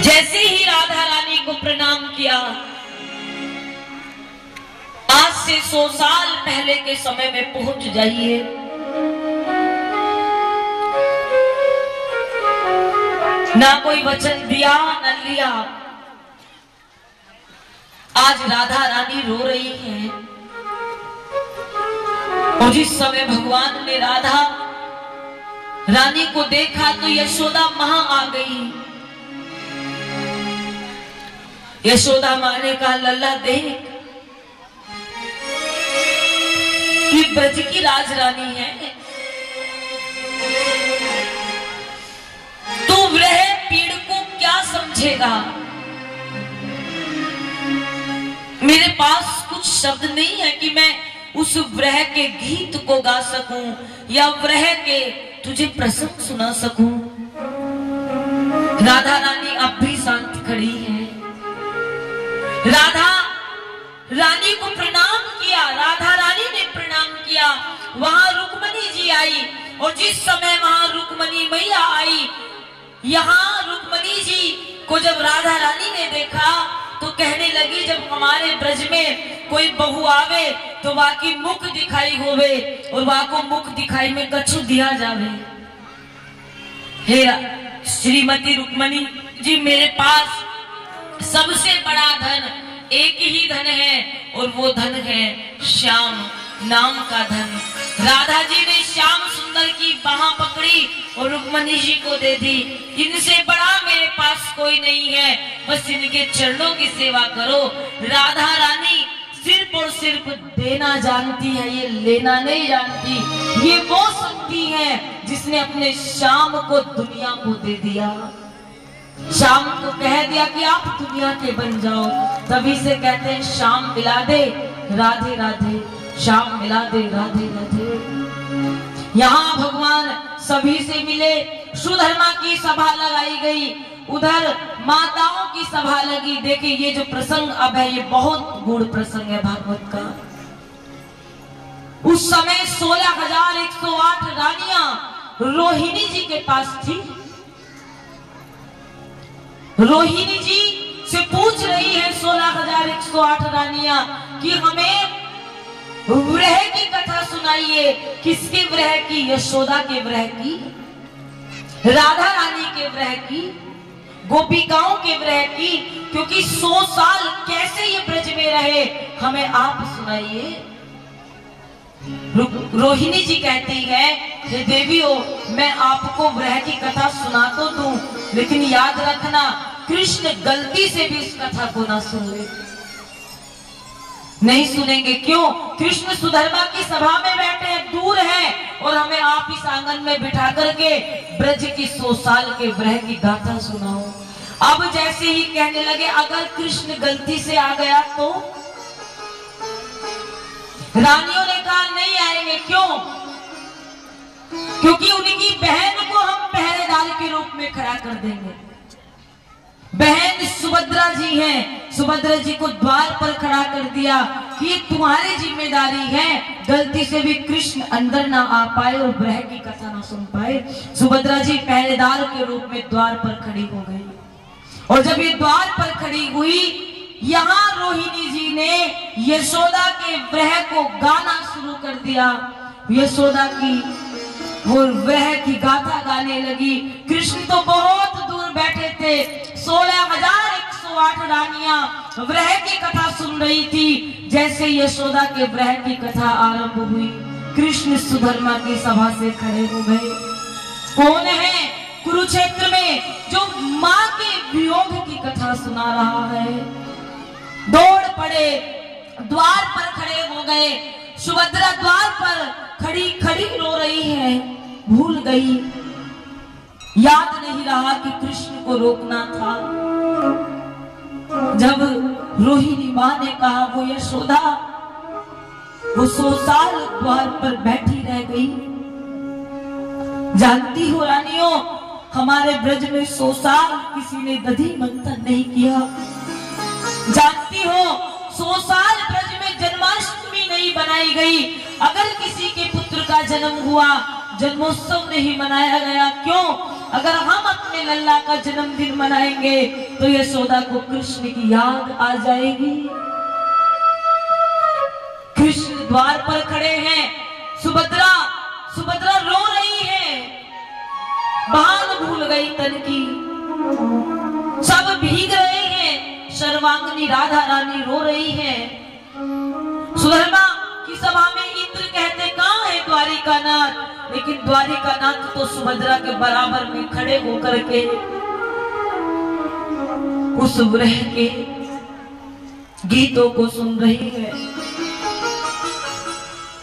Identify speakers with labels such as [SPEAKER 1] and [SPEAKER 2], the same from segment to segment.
[SPEAKER 1] जैसे ही राधा रानी को प्रणाम किया, आज से 100 साल पहले के समय में पहुंच जाइए। ना कोई वचन दिया न लिया। आज राधा रानी रो रही है और जिस समय भगवान ने राधा रानी को देखा तो यशोदा मां आ गई। यशोदा मां ने कहा, लल्ला देख, ये ब्रज की राजरानी है, तू वह पीड़ को क्या समझेगा। मेरे पास कुछ शब्द नहीं है कि मैं उस व्रह के गीत को गा सकूं या व्रह के तुझे प्रसंग सुना सकूं। राधा रानी अब भी शांत खड़ी है। राधा रानी को प्रणाम किया, राधा रानी ने प्रणाम किया। वहां रुक्मणी जी आई और जिस समय वहां रुक्मणी मैया आई, यहाँ रुक्मणी जी को जब राधा रानी ने देखा तो कहने लगी, जब हमारे ब्रज में कोई बहू आवे तो वहां की मुख दिखाई होवे और वहां को मुख दिखाई में कछु दिया जावे। हे श्रीमती रुक्मणी जी, मेरे पास सबसे बड़ा धन एक ही धन है और वो धन है श्याम नाम का धन। राधा जी ने श्याम सुंदर की बाह पकड़ी और रुक्मणी जी को दे दी। इनसे बड़ा मेरे पास कोई नहीं है, बस इनके चरणों की सेवा करो। राधा रानी सिर्फ और सिर्फ देना जानती है, ये लेना नहीं जानती। ये वो शक्ति है जिसने अपने श्याम को दुनिया को दे दिया। श्याम को कह दिया कि आप दुनिया के बन जाओ, तभी से कहते हैं श्याम मिला दे राधे राधे, श्याम मिला दे राधे राधे। यहाँ भगवान सभी से मिले। सुधर्मा की सभा लगाई गई, उधर माताओं की सभा लगी। देखिए ये जो प्रसंग अब है, ये बहुत गूढ़ प्रसंग है भागवत का। उस समय 16,108 रानियां रोहिणी जी के पास थी। रोहिणी जी से पूछ रही है 16,108 रानियां कि हमें व्रह की कथा सुनाइए। किसके व्रह की? यशोदा के व्रह की, राधा रानी के व्रह की, गोपिकाओं के व्रह की। क्योंकि 100 साल कैसे ये ब्रज में रहे, हमें आप सुनाइए। रोहिणी जी कहती है, हे देवियों, मैं आपको व्रह की कथा सुना तो दूं, लेकिन याद रखना कृष्ण गलती से भी इस कथा को ना सुन ले। नहीं सुनेंगे। क्यों? कृष्ण सुधर्मा की सभा में बैठे हैं, दूर हैं, और हमें आप इस आंगन में बिठा करके ब्रज की 100 साल के व्रह की गाथा सुनाओ। अब जैसे ही कहने लगे, अगर कृष्ण गलती से आ गया तो? रानियों ने कहा नहीं आएंगे। क्यों? क्योंकि उनकी बहन को हम पहरेदार के रूप में खड़ा कर देंगे। बहन सुभद्रा जी हैं, सुभद्रा जी को द्वार पर खड़ा कर दिया कि ये तुम्हारी जिम्मेदारी है, गलती से भी कृष्ण अंदर ना आ पाए और व्रह की कथा ना सुन पाए। सुभद्रा जी पहरेदार के रूप में द्वार पर खड़ी हो गई। और जब ये द्वार पर खड़ी हुई, यहाँ रोहिणी जी ने यशोदा के व्रह को गाना शुरू कर दिया। यशोदा की और व्रह की गाथा गाने लगी। कृष्ण तो बहुत दूर बैठे थे। 16,108 रानियां व्रह की कथा सुन रही थी। जैसे यशोदा के व्रह की कथा आरंभ हुई, कृष्ण सुधर्मा की सभा से खड़े हो गए। कौन है कुरुक्षेत्र में जो मां के वियोग की कथा सुना रहा है? दौड़ पड़े, द्वार पर खड़े हो गए। सुभद्रा द्वार पर खड़ी खड़ी रो रही है, भूल गई, याद नहीं रहा कि कृष्ण को रोकना था। जब रोहिणी मां ने कहा, वो यशोदा वो 100 साल द्वार पर बैठी रह गई। जानती हो रानियों, हमारे ब्रज में 100 साल किसी ने दधी मंथन नहीं किया। जानती हो 100 साल ब्रज में जन्माष्टमी नहीं बनाई गई। अगर किसी के पुत्र का जन्म हुआ, जन्मोत्सव नहीं मनाया गया। क्यों? अगर हम अपने लल्ला का जन्मदिन मनाएंगे तो यशोदा को कृष्ण की याद आ जाएगी। कृष्ण द्वार पर खड़े हैं, सुभद्रा रो रही है, बाल भूल गई तन की, सब भीग रहे हैं, सर्वांगनी राधा रानी रो रही है। सुधर्मा की सभा में इंद्र कहते कहां है द्वारिकानाथ, लेकिन द्वारिकानाथ तो सुभद्रा के बराबर में खड़े होकर के उस विरह के गीतों को सुन रही है,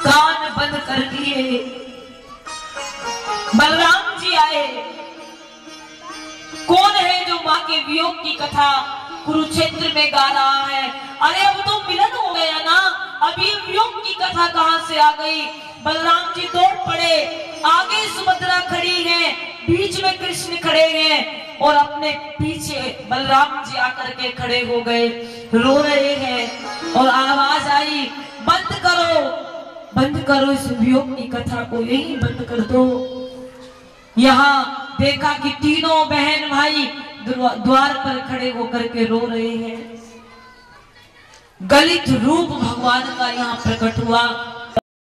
[SPEAKER 1] कान बंद कर दिए। बलराम जी आए। कौन है जो मां के वियोग की कथा कुरुक्षेत्र में गा रहा है? अरे अब तो मिलन हो गया ना, अब ये वियोग की कथा कहां से आ गई? बलराम जी दौड़ पड़े, आगे सुभद्रा खड़ी है, बीच में कृष्ण खड़े हैं और अपने पीछे बलराम जी आकर के खड़े हो गए, रो रहे हैं और आवाज आई, बंद करो इस वियोग की कथा को, यही बंद कर दो। यहाँ देखा कि तीनों बहन भाई द्वार पर खड़े होकर के रो रहे हैं। गलित रूप भगवान का यहाँ प्रकट हुआ।